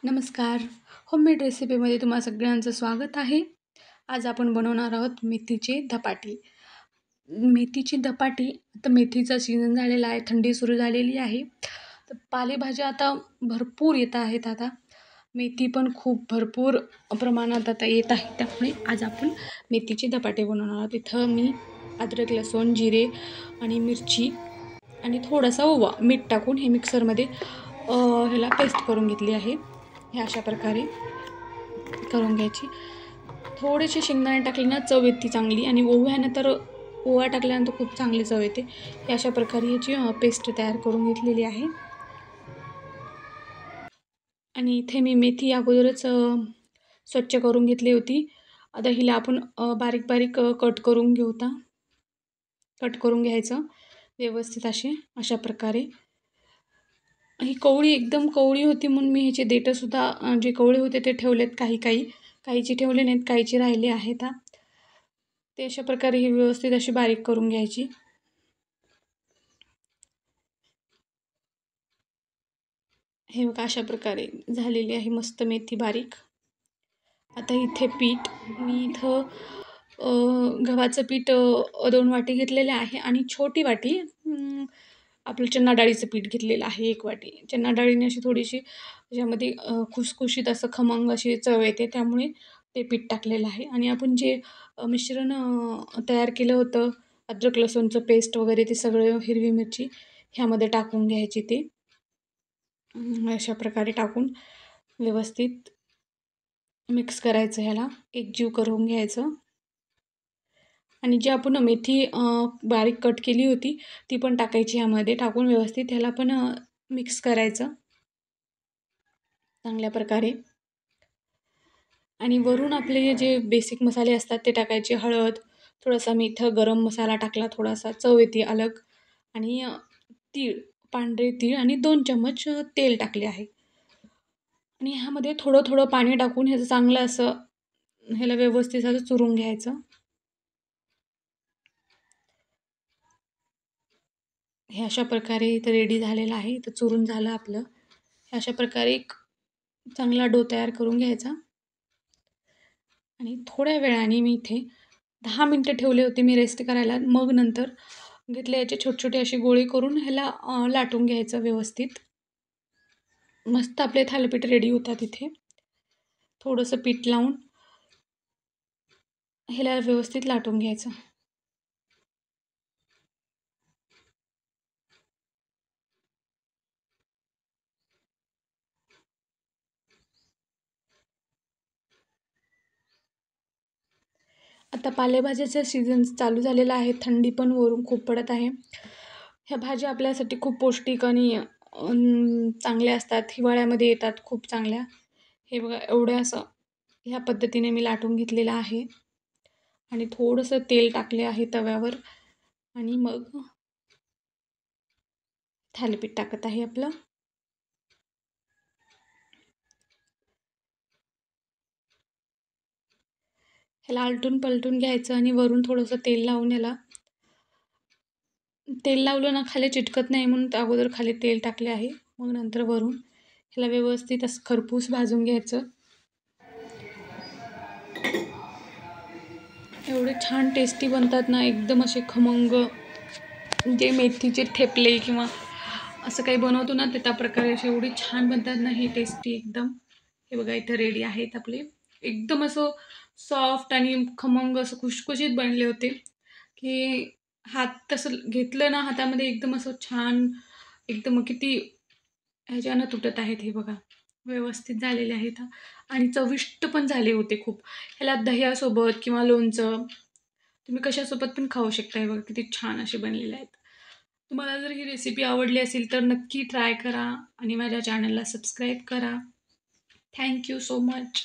नमस्कार. होममेड रेसिपीमध्ये तुम्हा सगळ्यांचं स्वागत आहे. आज आपण बनवणार आहोत मेथीचे धपाटे. मेथीची धपाटी आता मेथीचा सीझन झालेला आहे, थंडी सुरू झालेली आहे. तर पालेभाज्या आता भरपूर येत आहेत आता. मेथी पण खूप भरपूर प्रमाणात आता येत आहे. त्यामुळे आज आपण मेथीचे धपाटे बनवणार आहोत. इथं मी अद्रक, लसूण, जिरे आणि मिरची आणि थोडासा ओवा, मीठ टाकून हे मिक्सरमध्ये ह्याला पेस्ट करून घेतली आहे. हे अशा प्रकारे करून घ्यायची. थोडेसे शेंगदाणे टाकले ना चव येते चांगली, आणि ओव्यानं तर ओवा टाकल्यानंतर खूप चांगली चव येते. हे अशा प्रकारे याची पेस्ट तयार करून घेतलेली आहे. आणि इथे मी मेथी अगोदरच स्वच्छ करून घेतली होती. आता हिला आपण बारीक बारीक कट करून कट करून घ्यायचं व्यवस्थित अशा प्रकारे. ही कवळी एकदम कवळी होती म्हणून मी ह्याचे देठंसुद्धा जे कवळे होते ते ठेवलेत. काहीचे ठेवले नाहीत, काहीचे राहिले आहेत. ते अशा प्रकारे ही व्यवस्थित अशी बारीक करून घ्यायची. हे बघा अशा प्रकारे झालेली आहे मस्त मेथी बारीक. आता इथे मी इथं गव्हाचं पीठ 2 वाटी घेतलेले आहे, आणि छोटी वाटी आपलं चणा डाळीचं पीठ घेतलेलं आहे 1 वाटी. चणा डाळीने अशी थोडीशी त्याच्यामध्ये खुसखुशीत असं खमंग अशी चव येते, त्यामुळे ते पीठ टाकलेलं आहे. आणि आपण जे मिश्रण तयार केलं होतं, अद्रक लसूणचं पेस्ट वगैरे, ते सगळं हिरवी मिरची ह्यामध्ये टाकून घ्यायची. ते अशा प्रकारे टाकून व्यवस्थित मिक्स करायचं, ह्याला एकजीव करून घ्यायचं. आणि जी आपण मेथी बारीक कट केली होती ती पण टाकायची ह्यामध्ये. टाकून व्यवस्थित ह्याला पण मिक्स करायचं चांगल्या प्रकारे. आणि वरून आपले जे बेसिक मसाले असतात ते टाकायचे. हळद, थोडासा मीठ, गरम मसाला टाकला थोडासा, चव येते अलग. आणि तीळ, पांढरे तीळ आणि 2 चम्मच तेल टाकले आहे. आणि ह्यामध्ये थोडं थोडं पाणी टाकून ह्याचं चांगलं असं ह्याला व्यवस्थित असं चुरून घ्यायचं. हे अशा प्रकारे इथं रेडी झालेलं आहे. इथं चुरून झालं आपलं. हे अशा प्रकारे एक चांगला डो तयार करून घ्यायचा. आणि थोड्या वेळाने मी इथे 10 मिनटं ठेवले होते मी रेस्ट करायला. मग नंतर घेतले याचे छोटे छोटे असे गोळे करून ह्याला लाटून घ्यायचं व्यवस्थित. मस्त आपले थालीपीठ रेडी होतात इथे. थोडंसं पीठ लावून ह्याला व्यवस्थित लाटून घ्यायचं. आता पालेभाज्याचा सीझन चालू झालेला आहे. थंडी पण वरून खूप पडत आहे. ह्या भाज्या आपल्यासाठी खूप पौष्टिक आणि चांगल्या असतात. हिवाळ्यामध्ये येतात खूप चांगल्या. हे बघा एवढ्या असं ह्या पद्धतीने मी लाटून घेतलेलं आहे. आणि थोडंसं तेल टाकले आहे तव्यावर. आणि मग थालीपीठ टाकत आहे आपलं. ह्याला आलटून पलटून घ्यायचं, आणि वरून थोडंसं तेल लावून तेल लावलं ना खाली चिटकत नाही म्हणून अगोदर खाली तेल टाकले आहे. मग नंतर वरून ह्याला व्यवस्थित असं खरपूस भाजून घ्यायचं. एवढे छान टेस्टी बनतात ना, एकदम असे खमंग. जे मेथीचे ठेपले किंवा असं काही बनवतो ना, ते त्या प्रकारे असे एवढे छान बनतात ना, हे टेस्टी एकदम. हे बघा इथं रेडी आहेत आपले. एकदम असं सॉफ्ट आणि खमंग असं खुशखुशीत बनले होते, की हात तसं घेतलं ना हातामध्ये एकदम असं छान, एकदम किती ह्याच्यानं तुटत आहेत. हे बघा व्यवस्थित झालेले आहेत आणि चविष्ट पण झाले होते खूप. ह्याला दह्यासोबत किंवा लोणचं तुम्ही कशासोबत पण खाऊ शकता. हे बघा किती छान असे बनलेले आहेत. तुम्हाला जर ही रेसिपी आवडली असेल तर नक्की ट्राय करा आणि माझ्या चॅनलला सबस्क्राईब करा. Thank you so much.